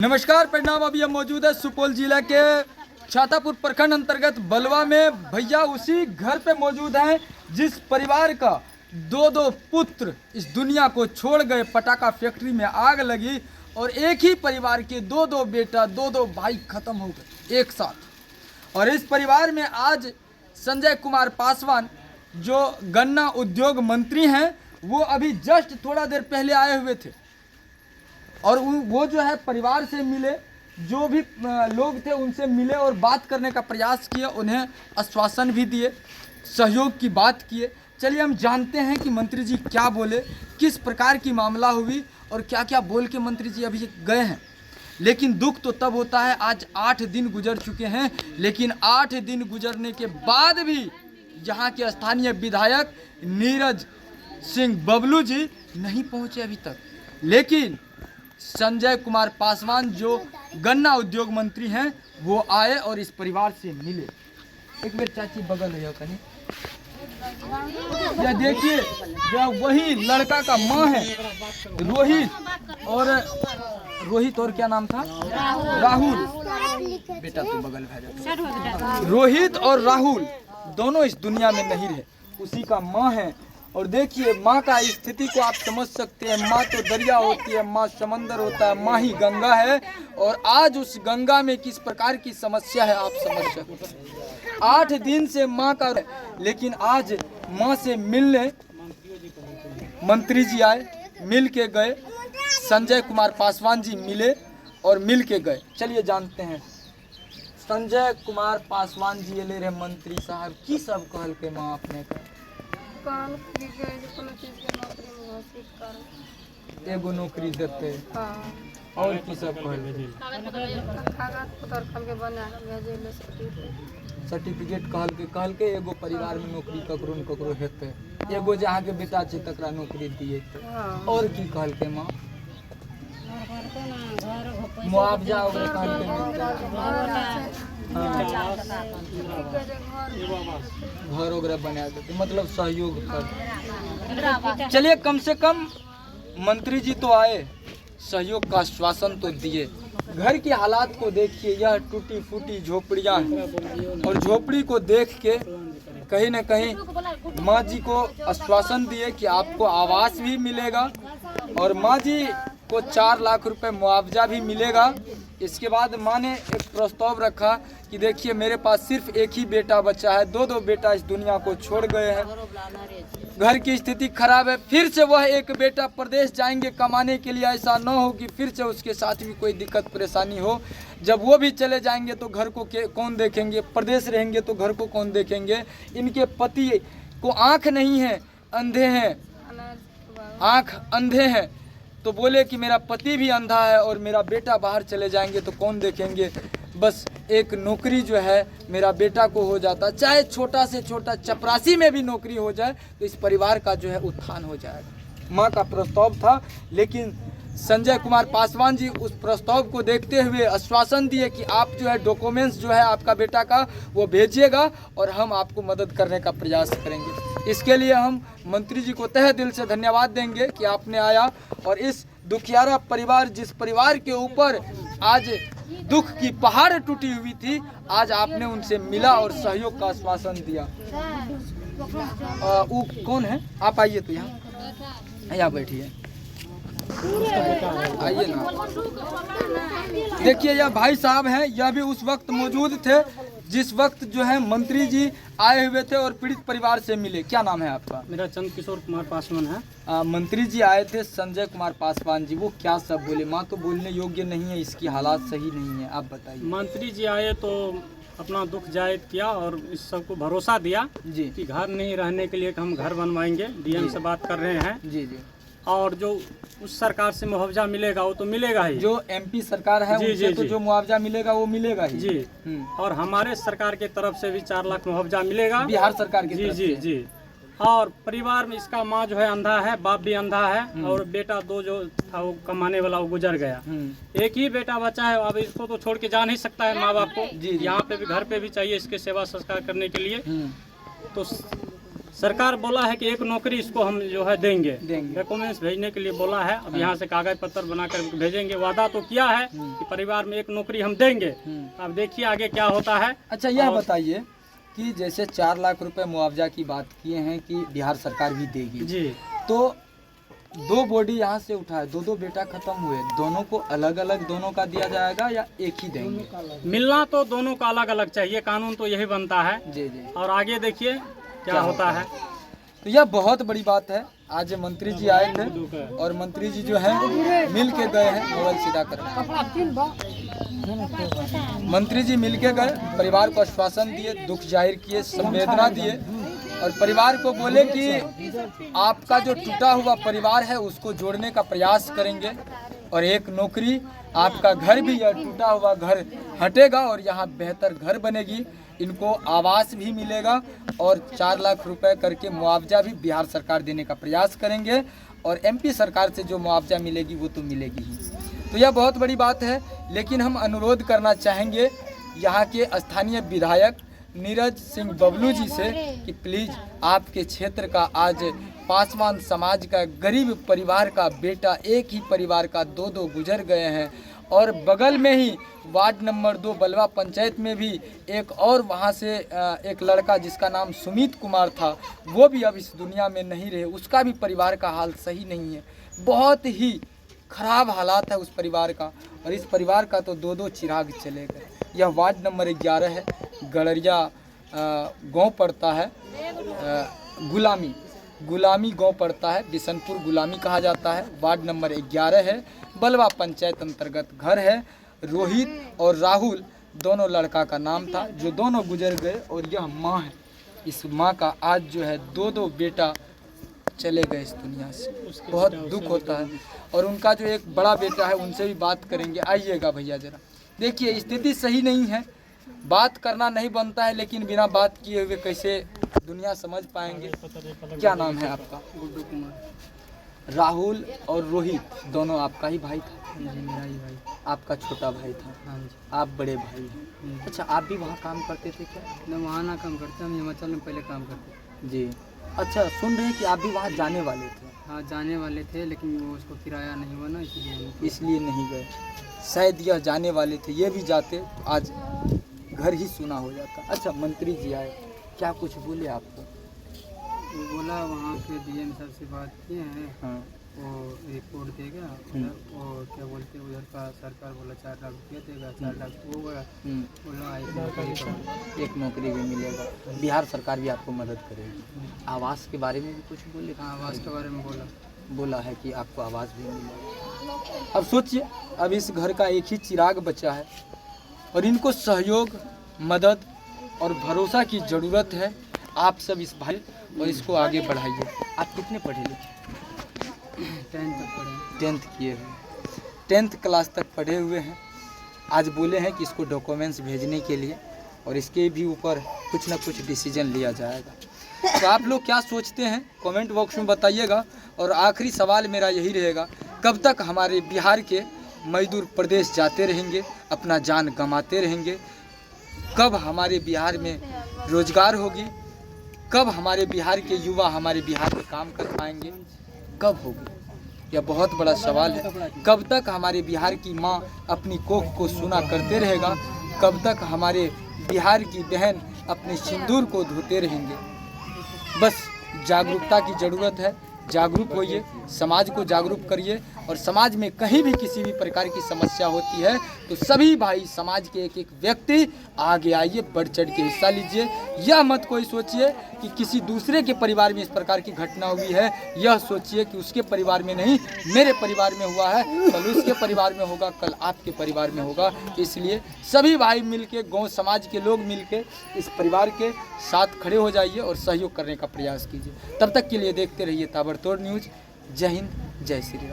नमस्कार प्रणाम। अभी हम मौजूद है सुपौल जिला के छातापुर प्रखंड अंतर्गत बलवा में। भैया उसी घर पे मौजूद हैं जिस परिवार का दो पुत्र इस दुनिया को छोड़ गए। पटाखा फैक्ट्री में आग लगी और एक ही परिवार के दो बेटा दो भाई खत्म हो गए एक साथ। और इस परिवार में आज संजय कुमार पासवान जो गन्ना उद्योग मंत्री हैं, वो अभी जस्ट थोड़ा देर पहले आए हुए थे और वो जो है परिवार से मिले, जो भी लोग थे उनसे मिले और बात करने का प्रयास किए, उन्हें आश्वासन भी दिए, सहयोग की बात किए। चलिए हम जानते हैं कि मंत्री जी क्या बोले, किस प्रकार की मामला हुई और क्या क्या बोल के मंत्री जी अभी गए हैं। लेकिन दुख तो तब होता है, आज 8 दिन गुजर चुके हैं, लेकिन 8 दिन गुजरने के बाद भी यहाँ के स्थानीय विधायक नीरज सिंह बबलू जी नहीं पहुँचे अभी तक। लेकिन संजय कुमार पासवान जो गन्ना उद्योग मंत्री हैं, वो आए और इस परिवार से मिले। एक बार चाची बगल है कहीं, यह देखिए, यह वही लड़का का माँ है रोहित और क्या नाम था, राहुल। बेटा तो बगल में, रोहित और राहुल दोनों इस दुनिया में नहीं रहे, उसी का माँ है। और देखिए माँ का स्थिति को आप समझ सकते हैं। माँ तो दरिया होती है, माँ समंदर होता है, माँ ही गंगा है। और आज उस गंगा में किस प्रकार की समस्या है आप समझ सकते हैं। 8 दिन से माँ का, लेकिन आज माँ से मिलने मंत्री जी आए, मिल के गए। संजय कुमार पासवान जी मिले और मिल के गए। चलिए जानते हैं संजय कुमार पासवान जी ले रहे मंत्री साहब की सब कहल के माँ अपने का एगो नौकरी देते और की सब सर्टिफिकेट कहल के एगो परिवार में नौकरी ककरो न ककरो हेते, एगो जहाँ के बेटा छै तकरा नौकरी दिए। और की कहल के माँ मुआवजा वगैरह घर वगैरह बना देते, मतलब सहयोग कर। चलिए कम से कम मंत्री जी तो आए, सहयोग का आश्वासन तो दिए। घर की हालात को देखिए, यह टूटी फूटी झोपड़ियां हैं और झोपड़ी को देख के कहीं न कहीं माँ जी को आश्वासन दिए कि आपको आवास भी मिलेगा और माँ जी को 4 लाख रुपए मुआवजा भी मिलेगा। इसके बाद माँ ने एक प्रस्ताव रखा कि देखिए मेरे पास सिर्फ एक ही बेटा बचा है, दो बेटा इस दुनिया को छोड़ गए हैं, घर की स्थिति खराब है। फिर से वह एक बेटा प्रदेश जाएंगे कमाने के लिए, ऐसा न हो कि फिर से उसके साथ भी कोई दिक्कत परेशानी हो। जब वो भी चले जाएंगे तो घर को कौन देखेंगे, प्रदेश रहेंगे तो घर को कौन देखेंगे। इनके पति को आँख नहीं है, अंधे हैं, आँख अंधे हैं, तो बोले कि मेरा पति भी अंधा है और मेरा बेटा बाहर चले जाएंगे तो कौन देखेंगे। बस एक नौकरी जो है मेरा बेटा को हो जाता, चाहे छोटा से छोटा चपरासी में भी नौकरी हो जाए तो इस परिवार का जो है उत्थान हो जाएगा। माँ का प्रस्ताव था, लेकिन संजय कुमार पासवान जी उस प्रस्ताव को देखते हुए आश्वासन दिए कि आप जो है डॉक्यूमेंट्स जो है आपका बेटा का वो भेजिएगा और हम आपको मदद करने का प्रयास करेंगे। इसके लिए हम मंत्री जी को तहे दिल से धन्यवाद देंगे कि आपने आया और इस दुखियारा परिवार, जिस परिवार के ऊपर आज दुख की पहाड़ टूटी हुई थी, आज आपने उनसे मिला और सहयोग का आश्वासन दिया। वो कौन है, आप आइए तो यहाँ बैठिए, आइए ना। देखिए यह भाई साहब हैं, यह भी उस वक्त मौजूद थे जिस वक्त जो है मंत्री जी आए हुए थे और पीड़ित परिवार से मिले। क्या नाम है आपका? मेरा चंद किशोर कुमार पासवान है। मंत्री जी आए थे संजय कुमार पासवान जी, वो क्या सब बोले? माँ तो बोलने योग्य नहीं है, इसकी हालात सही नहीं है, आप बताइए। मंत्री जी आए तो अपना दुख जाहिर किया और इस सबको भरोसा दिया जी कि घर नहीं रहने के लिए हम घर बनवाएंगे। डीएम से बात कर रहे हैं जी जी। और जो उस सरकार से मुआवजा मिलेगा वो तो मिलेगा ही, जो एमपी सरकार है जी, उनसे जी, तो जी। जो मुआवजा मिलेगा वो मिलेगा ही जी। और हमारे सरकार के तरफ से भी 4 लाख मुआवजा मिलेगा, बिहार सरकार की जी तरफ जी से। जी। और परिवार में इसका माँ जो है अंधा है, बाप भी अंधा है और बेटा 2 जो था वो कमाने वाला वो गुजर गया। एक ही बेटा बचा है, अब इसको तो छोड़ के जा नहीं सकता है माँ बाप को। जी। यहाँ पे भी घर पे भी चाहिए इसके सेवा संस्कार करने के लिए। तो सरकार बोला है कि एक नौकरी इसको हम जो है देंगे देंगे। डॉक्यूमेंट्स भेजने के लिए बोला है। अब यहाँ से कागज पत्र बनाकर भेजेंगे। वादा तो किया है कि परिवार में एक नौकरी हम देंगे। अब देखिए आगे क्या होता है। अच्छा, यह बताइए कि जैसे 4 लाख रुपए मुआवजा की बात किए हैं कि बिहार सरकार भी देगी जी, तो 2 बॉडी यहाँ से उठाए, 2 बेटा खत्म हुए, दोनों को अलग अलग दोनों का दिया जाएगा या एक ही देंगे? मिलना तो दोनों का अलग अलग चाहिए, कानून तो यही बनता है। जी जी। और आगे देखिए क्या होता है। तो यह बहुत बड़ी बात है। आज मंत्री जी आए थे और मंत्री जी जो है मिल के गए हैं। मोबाइल सीधा कर। मंत्री जी मिल के गए, परिवार को आश्वासन दिए, दुख जाहिर किए, संवेदना दिए और परिवार को बोले कि आपका जो टूटा हुआ परिवार है उसको जोड़ने का प्रयास करेंगे और एक नौकरी, आपका घर भी, यह टूटा हुआ घर हटेगा और यहाँ बेहतर घर बनेगी। इनको आवास भी मिलेगा और 4 लाख रुपए करके मुआवजा भी बिहार सरकार देने का प्रयास करेंगे और एमपी सरकार से जो मुआवजा मिलेगी वो तो मिलेगी ही। तो यह बहुत बड़ी बात है। लेकिन हम अनुरोध करना चाहेंगे यहाँ के स्थानीय विधायक नीरज सिंह बबलू जी से कि प्लीज़ आपके क्षेत्र का आज पासवान समाज का गरीब परिवार का बेटा, एक ही परिवार का 2 गुजर गए हैं और बगल में ही वार्ड नंबर 2 बलवा पंचायत में भी एक और वहाँ से एक लड़का जिसका नाम सुमित कुमार था, वो भी अब इस दुनिया में नहीं रहे। उसका भी परिवार का हाल सही नहीं है, बहुत ही खराब हालात है उस परिवार का। और इस परिवार का तो 2 चिराग चले गए। यह वार्ड नंबर 11 है, गड़रिया गांव पड़ता है, गुलामी गांव पड़ता है, बिशनपुर गुलामी कहा जाता है। वार्ड नंबर 11 है, बलवा पंचायत अंतर्गत घर है। रोहित और राहुल दोनों लड़का का नाम था, जो दोनों गुजर गए। और यह माँ है, इस माँ का आज जो है 2 बेटा चले गए इस दुनिया से। बहुत दुख होता है। और उनका जो एक बड़ा बेटा है, उनसे भी बात करेंगे। आइएगा भैया ज़रा। देखिए स्थिति सही नहीं है, बात करना नहीं बनता है, लेकिन बिना बात किए हुए कैसे दुनिया समझ पाएंगे। क्या नाम है आपका? गुड्डू कुमार। राहुल और रोहित दोनों आपका ही भाई था? जी, मेरा ही भाई। आपका छोटा भाई था? हाँ जी। आप बड़े भाई हैं। अच्छा, आप भी वहाँ काम करते थे क्या? न वहाँ ना काम करते, हम हिमाचल में पहले काम करते। जी। अच्छा, सुन रहे हैं कि आप भी वहाँ जाने वाले थे? हाँ, जाने वाले थे, लेकिन वो उसको किराया नहीं हुआ ना, इसलिए नहीं गए। शायद यह जाने वाले थे, ये भी जाते तो आज घर ही सुना हो जाता। अच्छा, मंत्री जी आए, क्या कुछ बोले आपको? वो बोला वहाँ के डीएम साहब से बात किए हैं। हाँ। वो रिपोर्ट देगा उधर, और क्या बोलते हैं उधर का सरकार बोला 4 लाख रुपया देगा, 4 लाख हो गया। बोला एक नौकरी भी मिलेगा, बिहार सरकार भी आपको मदद करेगी। आवास के बारे में भी कुछ बोले? हाँ, आवास के बारे में बोला है कि आपको आवास भी मिलेगा। अब सोचिए, अब इस घर का एक ही चिराग बचा है और इनको सहयोग, मदद और भरोसा की ज़रूरत है। आप सब इस भाई और इसको आगे बढ़ाइए। आप कितने पढ़े लिखे? 10th तक पढ़े। 10th किए हुए, 10th क्लास तक पढ़े हुए हैं। आज बोले हैं कि इसको डॉक्यूमेंट्स भेजने के लिए और इसके भी ऊपर कुछ ना कुछ डिसीजन लिया जाएगा। तो आप लोग क्या सोचते हैं कमेंट बॉक्स में बताइएगा। और आखिरी सवाल मेरा यही रहेगा, कब तक हमारे बिहार के मजदूर प्रदेश जाते रहेंगे, अपना जान गंवाते रहेंगे? कब हमारे बिहार में रोजगार होगी? कब हमारे बिहार के युवा हमारे बिहार में काम कर पाएंगे? कब होगी? यह बहुत बड़ा सवाल है। कब तक हमारे बिहार की माँ अपनी कोख को सूना करते रहेगा? कब तक हमारे बिहार की बहन अपने सिंदूर को धोते रहेंगे? बस जागरूकता की ज़रूरत है। जागरूक होइए, समाज को जागरूक करिए और समाज में कहीं भी किसी भी प्रकार की समस्या होती है तो सभी भाई समाज के एक एक व्यक्ति आगे आइए, बढ़ चढ़ के हिस्सा लीजिए। यह मत कोई सोचिए कि किसी दूसरे के परिवार में इस प्रकार की घटना हुई है, यह सोचिए कि उसके परिवार में नहीं, मेरे परिवार में हुआ है, कल उसके परिवार में होगा, कल आपके परिवार में होगा। इसलिए सभी भाई मिलके, गाँव समाज के लोग मिलके इस परिवार के साथ खड़े हो जाइए और सहयोग करने का प्रयास कीजिए। तब तक के लिए देखते रहिए ताबड़तोड़ न्यूज़। जय हिंद, जय श्री राम।